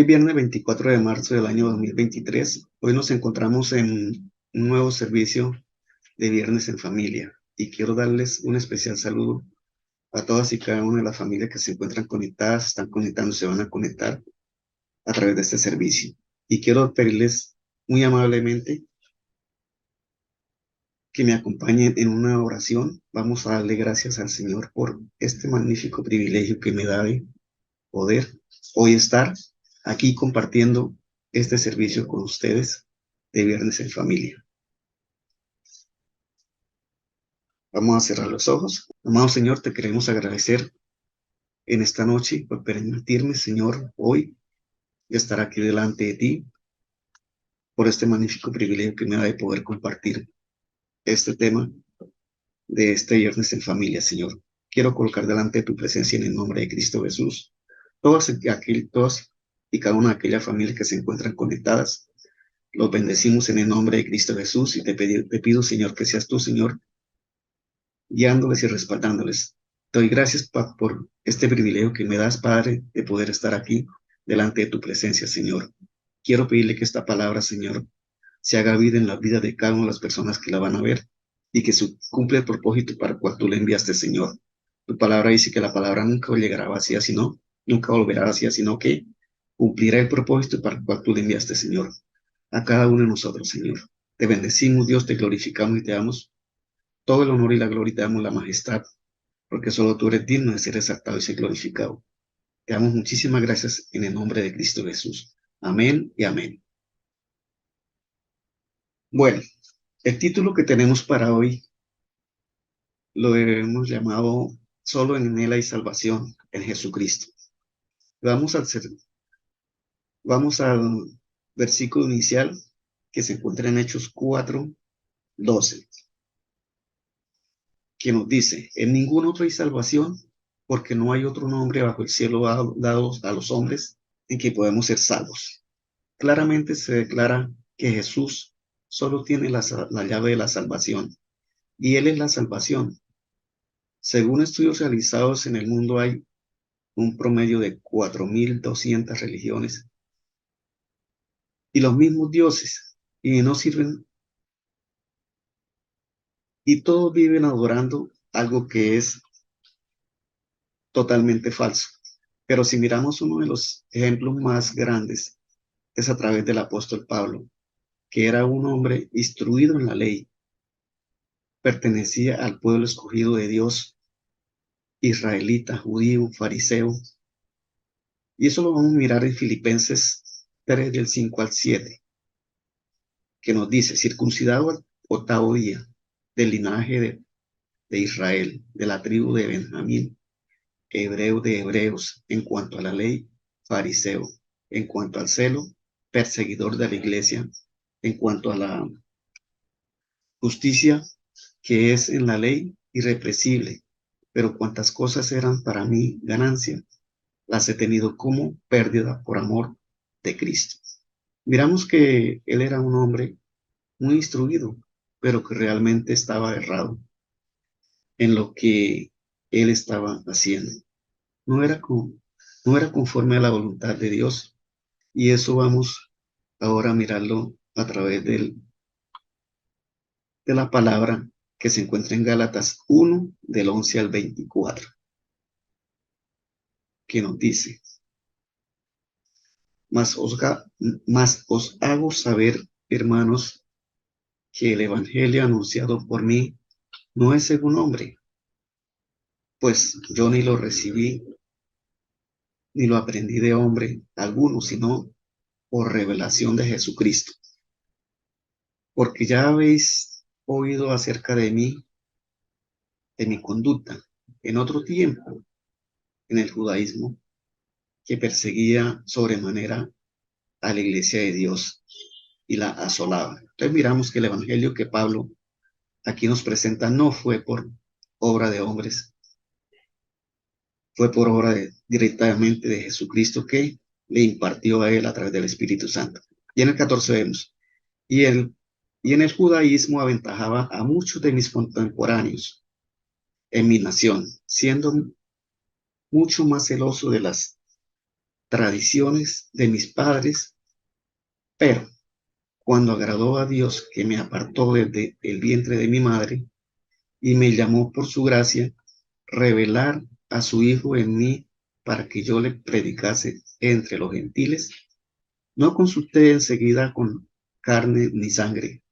viernes 24 de marzo del año 2023. Hoy nos encontramos en un nuevo servicio de Viernes en Familia y quiero darles un especial saludo a todas y cada una de las familias que se encuentran conectadas, están conectando, se van a conectar a través de este servicio. Y quiero pedirles muy amablemente que me acompañen en una oración. Vamos a darle gracias al Señor por este magnífico privilegio que me da de poder hoy estar aquí compartiendo este servicio con ustedes de Viernes en Familia. Vamos a cerrar los ojos. Amado Señor, te queremos agradecer en esta noche por permitirme, Señor, hoy estar aquí delante de ti, por este magnífico privilegio que me da de poder compartir este tema de este Viernes en Familia, Señor. Quiero colocar delante de tu presencia en el nombre de Cristo Jesús todas y cada una de aquellas familias que se encuentran conectadas. Los bendecimos en el nombre de Cristo Jesús y te pido, Señor, que seas tú, Señor, guiándoles y respaldándoles. Te doy gracias por este privilegio que me das, Padre, de poder estar aquí delante de tu presencia, Señor. Quiero pedirle que esta palabra, Señor, se haga vida en la vida de cada una de las personas que la van a ver y que cumpla el propósito para el cual tú le enviaste, Señor. Tu palabra dice que la palabra nunca llegará vacía, nunca volverá vacía, sino que cumplirá el propósito para el cual tú le enviaste, Señor. A cada uno de nosotros, Señor. Te bendecimos, Dios, te glorificamos y te damos todo el honor y la gloria y te damos la majestad, porque solo tú eres digno de ser exaltado y ser glorificado. Te damos muchísimas gracias en el nombre de Cristo Jesús. Amén y amén. Bueno, el título que tenemos para hoy lo hemos llamado Solo en Él hay salvación, en Jesucristo. Vamos al, vamos al versículo inicial que se encuentra en Hechos 4:12, que nos dice: en ningún otro hay salvación, porque no hay otro nombre bajo el cielo dado a los hombres en que podemos ser salvos. Claramente se declara que Jesús solo tiene la llave de la salvación, y Él es la salvación. Según estudios realizados en el mundo, hay un promedio de 4.200 religiones y los mismos dioses, y no sirven, y todos viven adorando algo que es totalmente falso. Pero si miramos uno de los ejemplos más grandes, es a través del apóstol Pablo, que era un hombre instruido en la ley, pertenecía al pueblo escogido de Dios, israelita, judío, fariseo. Y eso lo vamos a mirar en Filipenses 3, del 5 al 7, que nos dice: circuncidado al octavo día, del linaje de Israel, de la tribu de Benjamín, hebreo de hebreos, en cuanto a la ley, fariseo, en cuanto al celo, perseguidor de la iglesia, en cuanto a la justicia que es en la ley, irrepresible, pero cuantas cosas eran para mí ganancia, las he tenido como pérdida por amor de Cristo. Miramos que él era un hombre muy instruido, pero que realmente estaba errado en lo que él estaba haciendo. No era, no era conforme a la voluntad de Dios, y eso vamos ahora a mirarlo a través de la palabra que se encuentra en Gálatas 1, del 11 al 24, que nos dice: mas os hago saber, hermanos, que el evangelio anunciado por mí no es según hombre, pues yo ni lo recibí ni lo aprendí de hombre alguno, sino por revelación de Jesucristo. Porque ya habéis oído acerca de mí, de mi conducta, en otro tiempo, en el judaísmo, que perseguía sobremanera a la iglesia de Dios y la asolaba. Entonces miramos que el evangelio que Pablo aquí nos presenta no fue por obra de hombres, fue por obra directamente de Jesucristo, que le impartió a él a través del Espíritu Santo. Y en el 14 vemos: y, y en el judaísmo aventajaba a muchos de mis contemporáneos en mi nación, siendo mucho más celoso tradiciones de mis padres, pero cuando agradó a Dios que me apartó desde el vientre de mi madre y me llamó por su gracia, revelar a su Hijo en mí para que yo le predicase entre los gentiles, no consulté enseguida con carne ni sangre,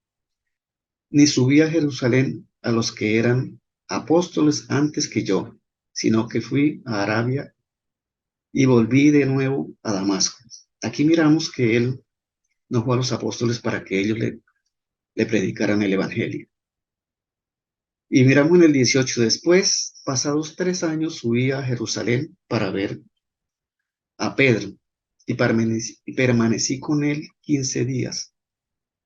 ni subí a Jerusalén a los que eran apóstoles antes que yo, sino que fui a Arabia y volví de nuevo a Damasco. Aquí miramos que él no fue a los apóstoles para que ellos le predicaran el evangelio. Y miramos en el 18, después, pasados 3 años, subí a Jerusalén para ver a Pedro y permanecí con él 15 días,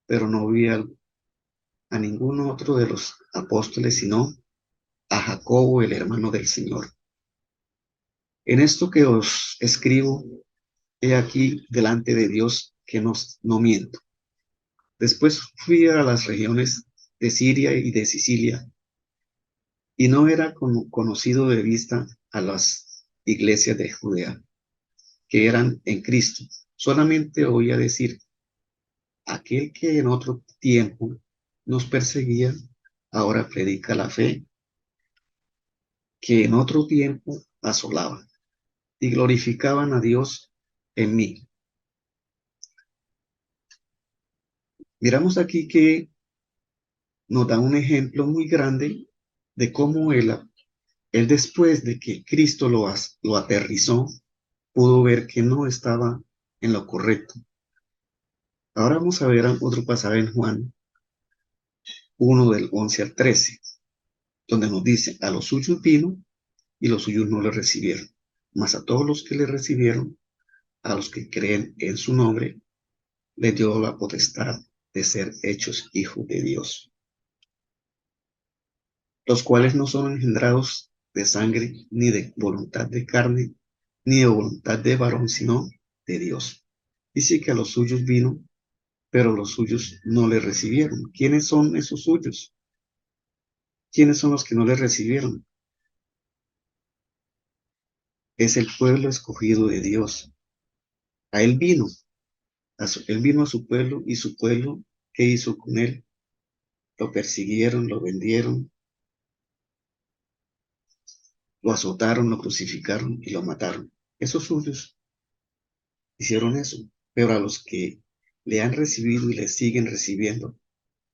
pero no vi a ningún otro de los apóstoles, sino a Jacobo, el hermano del Señor. En esto que os escribo, he aquí delante de Dios que no miento. Después fui a las regiones de Siria y de Sicilia, y no era conocido de vista a las iglesias de Judea, que eran en Cristo. Solamente oía decir, aquel que en otro tiempo nos perseguía, ahora predica la fe, que en otro tiempo asolaba, y glorificaban a Dios en mí. Miramos aquí que nos da un ejemplo muy grande de cómo él después de que Cristo lo aterrizó, pudo ver que no estaba en lo correcto. Ahora vamos a ver otro pasaje en Juan 1 del 11 al 13, donde nos dice, a los suyos vino y los suyos no le recibieron, mas a todos los que le recibieron, a los que creen en su nombre, le dio la potestad de ser hechos hijos de Dios, los cuales no son engendrados de sangre, ni de voluntad de carne, ni de voluntad de varón, sino de Dios. Dice que a los suyos vino, pero los suyos no le recibieron. ¿Quiénes son esos suyos? ¿Quiénes son los que no le recibieron? Es el pueblo escogido de Dios. A él vino, él vino a su pueblo y su pueblo, ¿qué hizo con él? Lo persiguieron, lo vendieron, lo azotaron, lo crucificaron y lo mataron. Esos suyos hicieron eso, pero a los que le han recibido y le siguen recibiendo,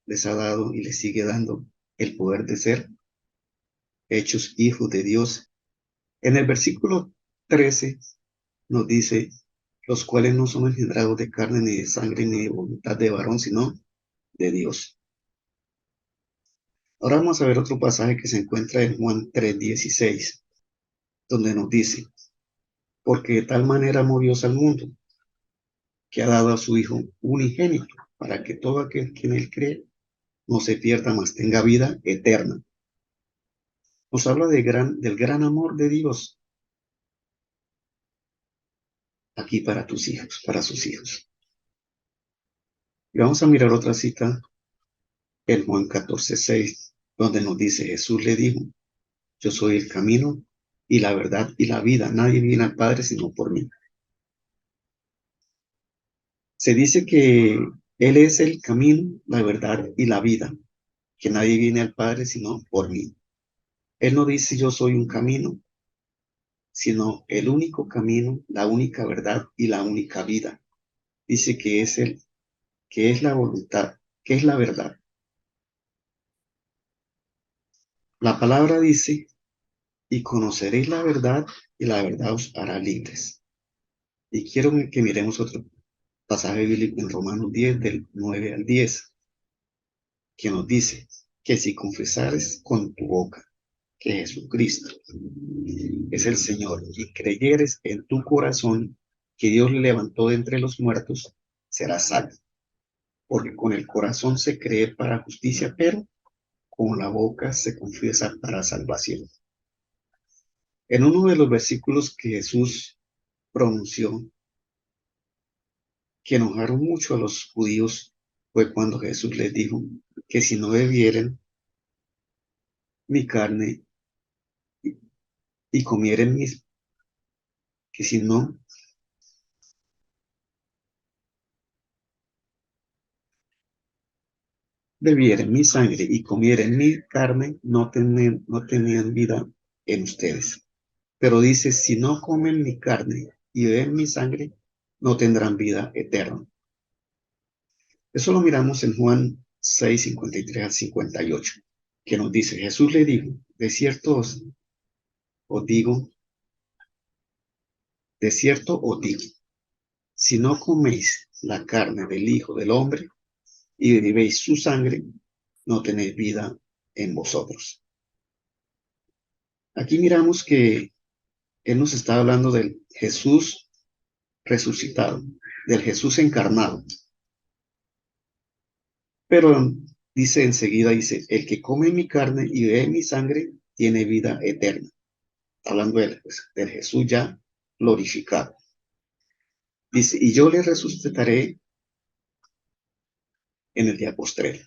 les ha dado y les sigue dando el poder de ser hechos hijos de Dios. En el versículo 13 nos dice, los cuales no son engendrados de carne ni de sangre ni de voluntad de varón, sino de Dios. Ahora vamos a ver otro pasaje que se encuentra en Juan 3:16, donde nos dice, porque de tal manera amó Dios al mundo, que ha dado a su Hijo unigénito, para que todo aquel que en él cree no se pierda, mas tenga vida eterna. Nos habla del gran amor de Dios aquí para tus hijos, para sus hijos. Y vamos a mirar otra cita en Juan 14:6, donde nos dice, Jesús le dijo, yo soy el camino y la verdad y la vida. Nadie viene al Padre sino por mí. Se dice que Él es el camino, la verdad y la vida, que nadie viene al Padre sino por mí. Él no dice yo soy un camino, sino el único camino, la única verdad y la única vida. Dice que es la voluntad, que es la verdad. La palabra dice, y conoceréis la verdad y la verdad os hará libres. Y quiero que miremos otro pasaje bíblico en Romanos 10, del 9 al 10, que nos dice que si confesares con tu boca que Jesucristo es el Señor y creyeres en tu corazón que Dios le levantó de entre los muertos, serás salvo. Porque con el corazón se cree para justicia, pero con la boca se confiesa para salvación. En uno de los versículos que Jesús pronunció, que enojaron mucho a los judíos, fue cuando Jesús les dijo que si no bebieren mi carne y comieren mis, que si no bebieren mi sangre y comieren mi carne, no tenían vida en ustedes. Pero dice, si no comen mi carne y beben mi sangre, no tendrán vida eterna. Eso lo miramos en Juan 6, 53 al 58, que nos dice, Jesús le dijo, os digo, de cierto os digo, si no coméis la carne del Hijo del Hombre y bebéis su sangre, no tenéis vida en vosotros. Aquí miramos que Él nos está hablando del Jesús resucitado, del Jesús encarnado. Pero dice enseguida, dice, el que come mi carne y bebe mi sangre tiene vida eterna. Hablando de él, pues, del Jesús ya glorificado. Dice, y yo le resucitaré en el día postrero,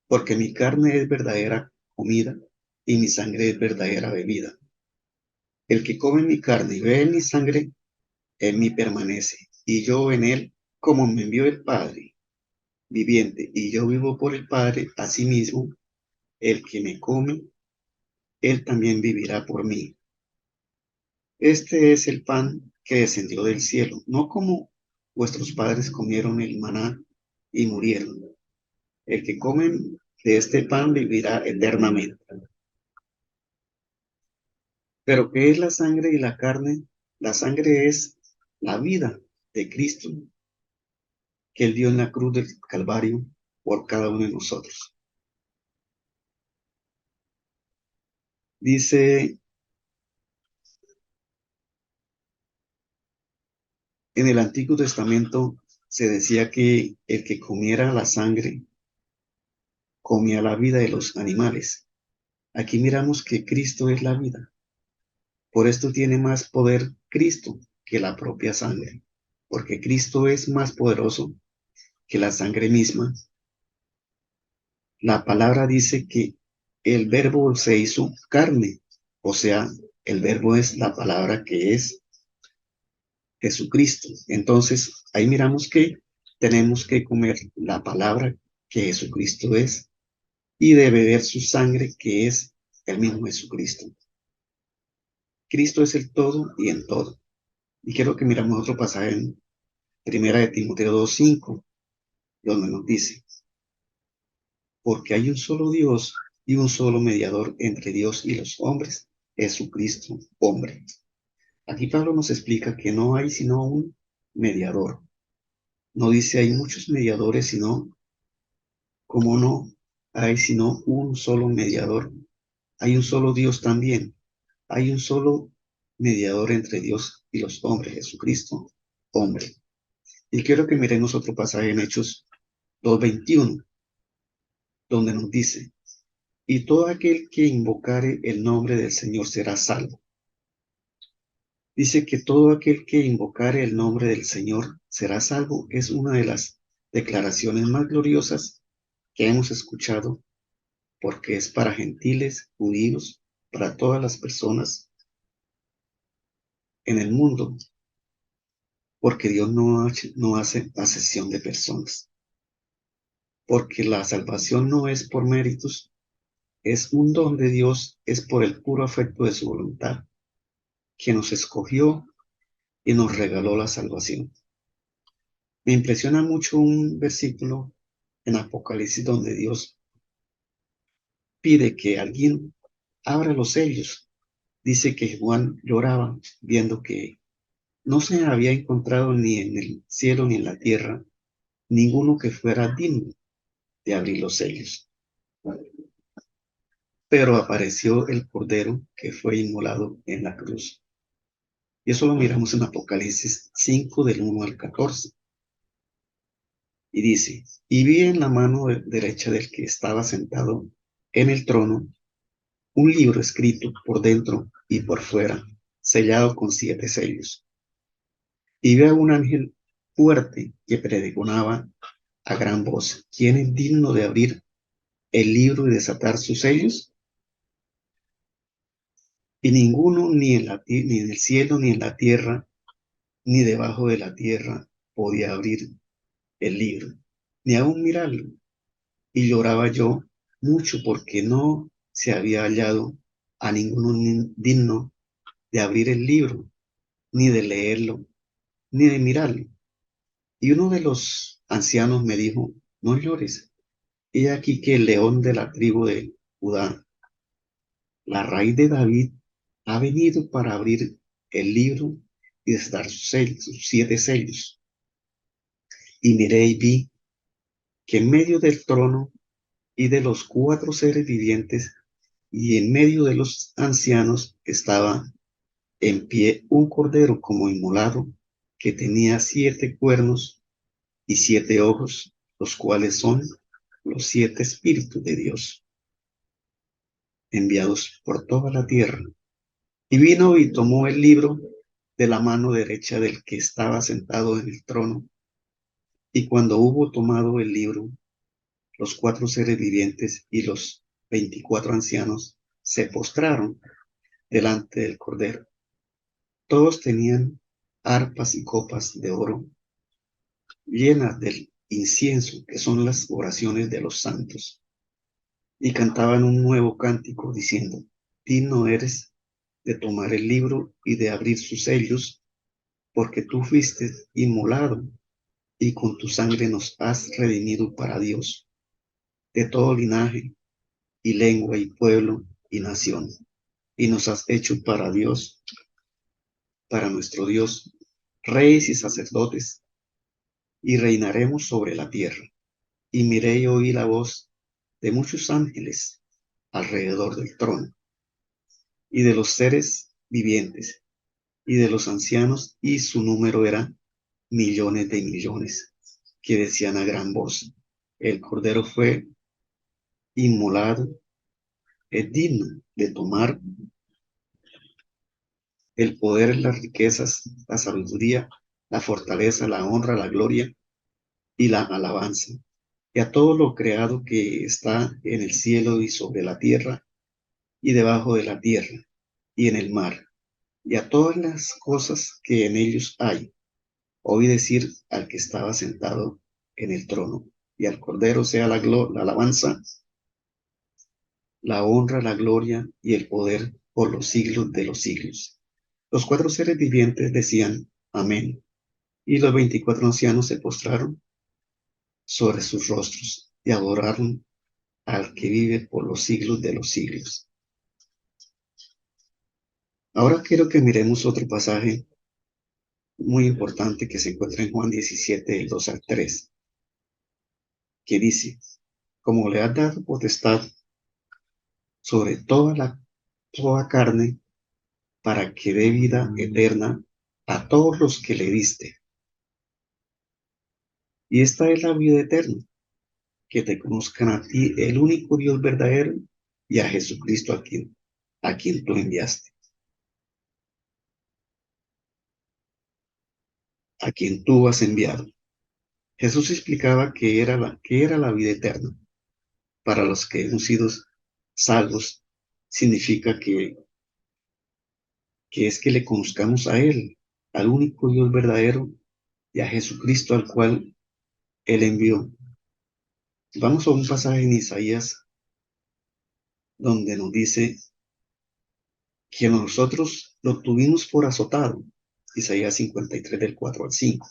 porque mi carne es verdadera comida y mi sangre es verdadera bebida. El que come mi carne y bebe mi sangre, en mí permanece, y yo en él, como me envió el Padre viviente, y yo vivo por el Padre, asimismo, el que me come, él también vivirá por mí. Este es el pan que descendió del cielo, no como vuestros padres comieron el maná y murieron. El que come de este pan vivirá eternamente. Pero ¿qué es la sangre y la carne? La sangre es la vida de Cristo que Él dio en la cruz del Calvario por cada uno de nosotros. Dice en el Antiguo Testamento, se decía que el que comiera la sangre comía la vida de los animales. Aquí miramos que Cristo es la vida. Por esto tiene más poder Cristo que la propia sangre, porque Cristo es más poderoso que la sangre misma. La palabra dice que el verbo se hizo carne, o sea, el verbo es la palabra que es Jesucristo. Entonces, ahí miramos que tenemos que comer la palabra que Jesucristo es y de beber su sangre que es el mismo Jesucristo. Cristo es el todo y en todo. Y quiero que miramos otro pasaje en Primera de Timoteo 2:5, donde nos dice, porque hay un solo Dios y un solo mediador entre Dios y los hombres, Jesucristo, hombre. Aquí Pablo nos explica que no hay sino un mediador. No dice hay muchos mediadores, sino como no hay sino un solo mediador. Hay un solo Dios también. Hay un solo mediador entre Dios y los hombres, Jesucristo, hombre. Y quiero que miremos otro pasaje en Hechos 2:21, donde nos dice, y todo aquel que invocare el nombre del Señor será salvo. Dice que todo aquel que invocare el nombre del Señor será salvo. Es una de las declaraciones más gloriosas que hemos escuchado, porque es para gentiles, judíos, para todas las personas en el mundo, porque Dios no hace acepción de personas, porque la salvación no es por méritos, es un don de Dios, es por el puro afecto de su voluntad, que nos escogió y nos regaló la salvación. Me impresiona mucho un versículo en Apocalipsis donde Dios pide que alguien abra los sellos. Dice que Juan lloraba viendo que no se había encontrado ni en el cielo ni en la tierra ninguno que fuera digno de abrir los sellos. Pero apareció el Cordero que fue inmolado en la cruz. Y eso lo miramos en Apocalipsis 5 del 1 al 14. Y dice, y vi en la mano derecha del que estaba sentado en el trono un libro escrito por dentro y por fuera, sellado con 7 sellos. Y vi a un ángel fuerte que pregonaba a gran voz, ¿quién es digno de abrir el libro y desatar sus sellos? Y ninguno, ni en el cielo, ni en la tierra, ni debajo de la tierra, podía abrir el libro, ni aún mirarlo. y lloraba yo mucho porque no se había hallado a ninguno digno de abrir el libro, ni de leerlo, ni de mirarlo. Y uno de los ancianos me dijo, no llores, he aquí que el león de la tribu de Judá, la raíz de David, ha venido para abrir el libro y desdar sus 7 sellos. Y miré y vi que en medio del trono y de los 4 seres vivientes y en medio de los ancianos estaba en pie un cordero como inmolado que tenía 7 cuernos y 7 ojos, los cuales son los 7 espíritus de Dios, enviados por toda la tierra. Y vino y tomó el libro de la mano derecha del que estaba sentado en el trono. Y cuando hubo tomado el libro, los 4 seres vivientes y los 24 ancianos se postraron delante del cordero. Todos tenían arpas y copas de oro llenas del incienso, que son las oraciones de los santos, y cantaban un nuevo cántico diciendo, digno eres de tomar el libro y de abrir sus sellos, porque tú fuiste inmolado y con tu sangre nos has redimido para Dios, de todo linaje y lengua y pueblo y nación, y nos has hecho para Dios, para nuestro Dios, reyes y sacerdotes, y reinaremos sobre la tierra. Y miré y oí la voz de muchos ángeles alrededor del trono, y de los seres vivientes, y de los ancianos, y su número era millones de millones, que decían a gran voz, el Cordero fue inmolado, es digno de tomar el poder, las riquezas, la sabiduría, la fortaleza, la honra, la gloria y la alabanza. Y a todo lo creado que está en el cielo y sobre la tierra y debajo de la tierra y en el mar, y a todas las cosas que en ellos hay, oí decir al que estaba sentado en el trono, y al Cordero sea la alabanza, la honra, la gloria y el poder por los siglos de los siglos. Los 4 seres vivientes decían, amén. Y los 24 ancianos se postraron sobre sus rostros y adoraron al que vive por los siglos de los siglos. Ahora quiero que miremos otro pasaje muy importante que se encuentra en Juan 17, del 2 al 3, que dice, como le has dado potestad sobre toda carne, para que dé vida eterna a todos los que le diste. Y esta es la vida eterna, que te conozcan a ti, el único Dios verdadero, y a Jesucristo a quien tú enviaste, a quien tú has enviado. Jesús explicaba que era la vida eterna. Para los que hemos sido salvos, significa que es que le conozcamos a Él, al único Dios verdadero, y a Jesucristo al cual Él envió. Vamos a un pasaje en Isaías donde nos dice que nosotros lo tuvimos por azotado. Isaías 53 del 4 al 5.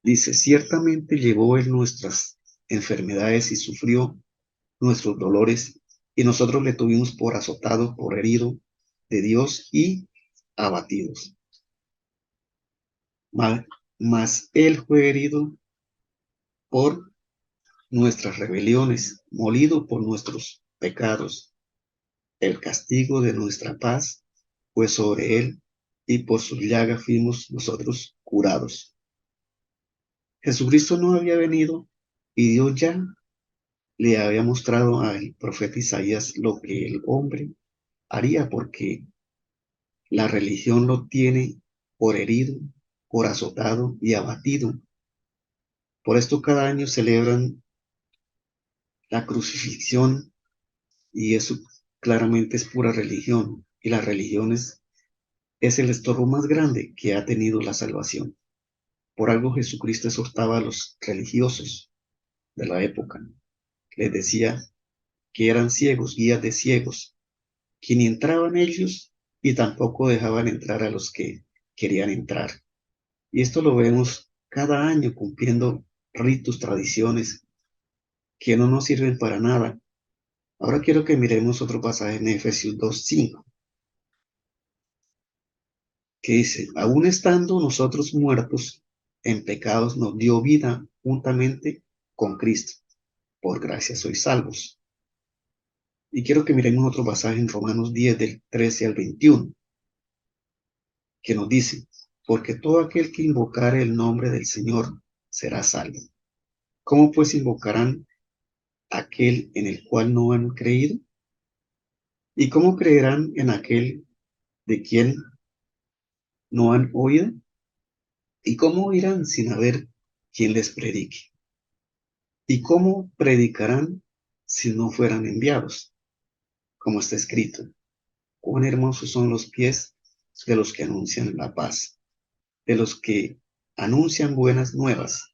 Dice, ciertamente llevó Él nuestras enfermedades y sufrió nuestros dolores, y nosotros le tuvimos por azotado, por herido de Dios y abatidos. Mas Él fue herido por nuestras rebeliones, molido por nuestros pecados. El castigo de nuestra paz fue sobre Él, y por sus llagas fuimos nosotros curados. Jesucristo no había venido, y Dios ya le había mostrado al profeta Isaías lo que el hombre haría, porque la religión lo tiene por herido, por azotado y abatido. Por esto cada año celebran la crucifixión, y eso claramente es pura religión. Y la religión es el estorbo más grande que ha tenido la salvación. Por algo Jesucristo exhortaba a los religiosos de la época. Les decía que eran ciegos, guías de ciegos, que ni entraban ellos y tampoco dejaban entrar a los que querían entrar. Y esto lo vemos cada año cumpliendo ritos, tradiciones que no nos sirven para nada. Ahora quiero que miremos otro pasaje en Efesios 2:5, que dice, aún estando nosotros muertos en pecados, nos dio vida juntamente con Cristo. Por gracia sois salvos. Y quiero que miremos otro pasaje en Romanos 10, del 13 al 21, que nos dice, porque todo aquel que invocare el nombre del Señor será salvo. ¿Cómo pues invocarán aquel en el cual no han creído? ¿Y cómo creerán en aquel de quien no han oído? ¿Y cómo oirán sin haber quien les predique? ¿Y cómo predicarán si no fueran enviados? Como está escrito, cuán hermosos son los pies de los que anuncian la paz, de los que anuncian buenas nuevas.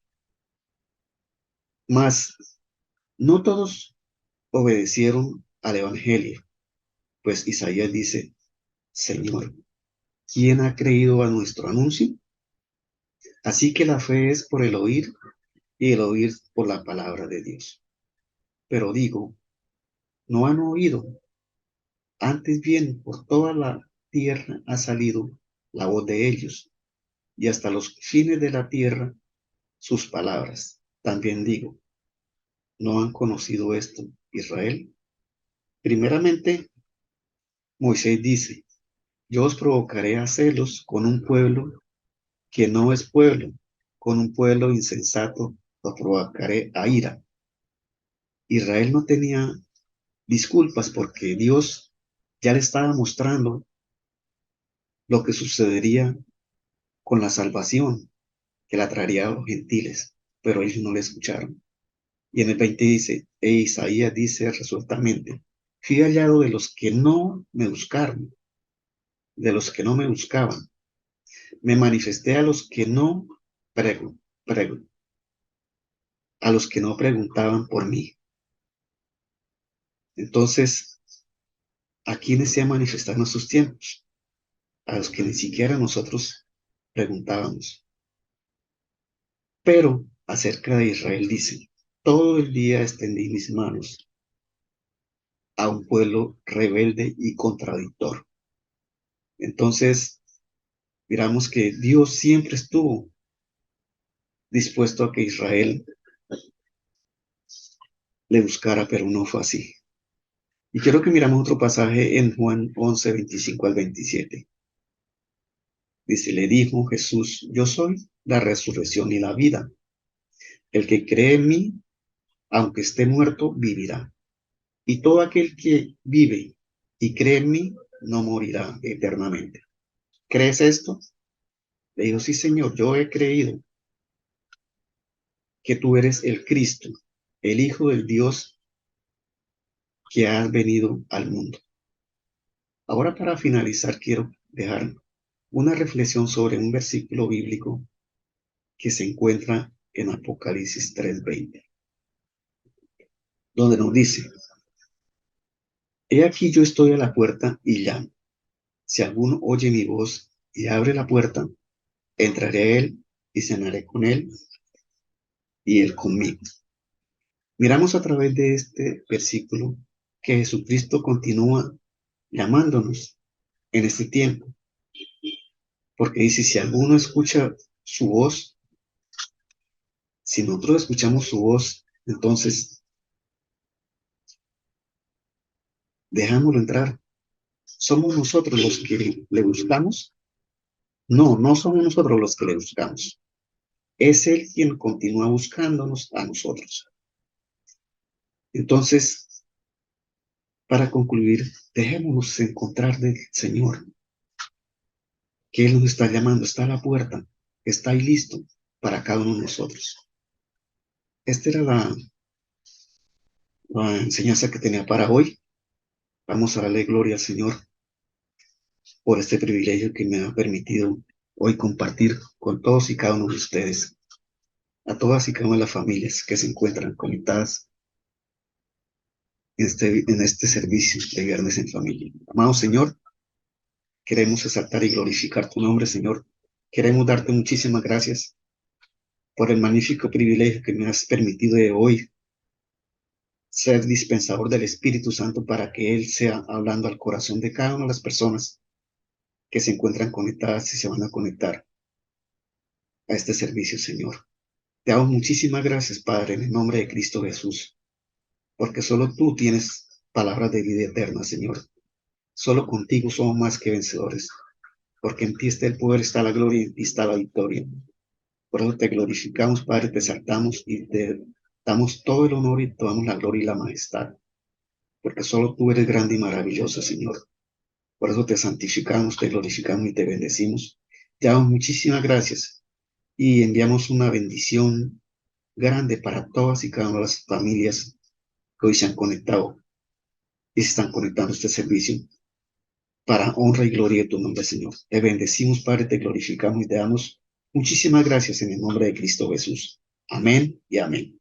Mas no todos obedecieron al Evangelio, pues Isaías dice, Señor, ¿quién ha creído a nuestro anuncio? Así que la fe es por el oír y el oír por la palabra de Dios. Pero digo, no han oído, antes bien por toda la tierra ha salido la voz de ellos, y hasta los fines de la tierra sus palabras. También digo, ¿no han conocido esto, Israel? Primeramente, Moisés dice, yo os provocaré a celos con un pueblo que no es pueblo, con un pueblo insensato lo provocaré a ira. Israel no tenía disculpas porque Dios ya le estaba mostrando lo que sucedería con la salvación que la traería a los gentiles, pero ellos no le escucharon. Y en el 20 dice, Isaías dice resueltamente, fui hallado de los que no me buscaron, de los que no me buscaban. Me manifesté a los que no prego, prego, a los que no preguntaban por mí. Entonces, ¿a quiénes se ha manifestado en estos tiempos? A los que ni siquiera nosotros preguntábamos. Pero acerca de Israel dice, todo el día extendí mis manos a un pueblo rebelde y contradictor. Entonces, miramos que Dios siempre estuvo dispuesto a que Israel le buscara, pero no fue así. Y quiero que miramos otro pasaje en Juan 11, 25 al 27. Dice, le dijo Jesús, yo soy la resurrección y la vida. El que cree en mí, aunque esté muerto, vivirá. Y todo aquel que vive y cree en mí, no morirá eternamente. ¿Crees esto? Le dijo, sí, Señor, yo he creído que tú eres el Cristo, el Hijo del Dios que has venido al mundo. Ahora para finalizar quiero dejar una reflexión sobre un versículo bíblico que se encuentra en Apocalipsis 3:20, donde nos dice, he aquí yo estoy a la puerta y llamo. Si alguno oye mi voz y abre la puerta, entraré a él y cenaré con él y él conmigo. Miramos a través de este versículo que Jesucristo continúa llamándonos en este tiempo, porque dice, si alguno escucha su voz, si nosotros escuchamos su voz, entonces dejámoslo entrar. ¿Somos nosotros los que le buscamos? No, no somos nosotros los que le buscamos. Es Él quien continúa buscándonos a nosotros. Entonces, para concluir, dejémonos encontrar del Señor, que Él nos está llamando, está a la puerta, está ahí listo para cada uno de nosotros. Esta era la enseñanza que tenía para hoy. Vamos a darle gloria al Señor por este privilegio que me ha permitido hoy compartir con todos y cada uno de ustedes. a todas y cada una de las familias que se encuentran conectadas en este servicio de Viernes en Familia. Amado Señor, queremos exaltar y glorificar tu nombre, Señor. Queremos darte muchísimas gracias por el magnífico privilegio que me has permitido de hoy ser dispensador del Espíritu Santo para que Él sea hablando al corazón de cada una de las personas que se encuentran conectadas y se van a conectar a este servicio, Señor. Te damos muchísimas gracias, Padre, en el nombre de Cristo Jesús, porque solo tú tienes palabras de vida eterna, Señor. Solo contigo somos más que vencedores, porque en ti está el poder, está la gloria, en ti está la victoria. Por eso te glorificamos, Padre, te exaltamos y te damos todo el honor y te damos la gloria y la majestad, porque solo tú eres grande y maravilloso, Señor. Por eso te santificamos, te glorificamos y te bendecimos. Te damos muchísimas gracias y enviamos una bendición grande para todas y cada una de las familias que hoy se han conectado y se están conectando a este servicio para honra y gloria de tu nombre, Señor. Te bendecimos, Padre, te glorificamos y te damos muchísimas gracias en el nombre de Cristo Jesús. Amén y amén.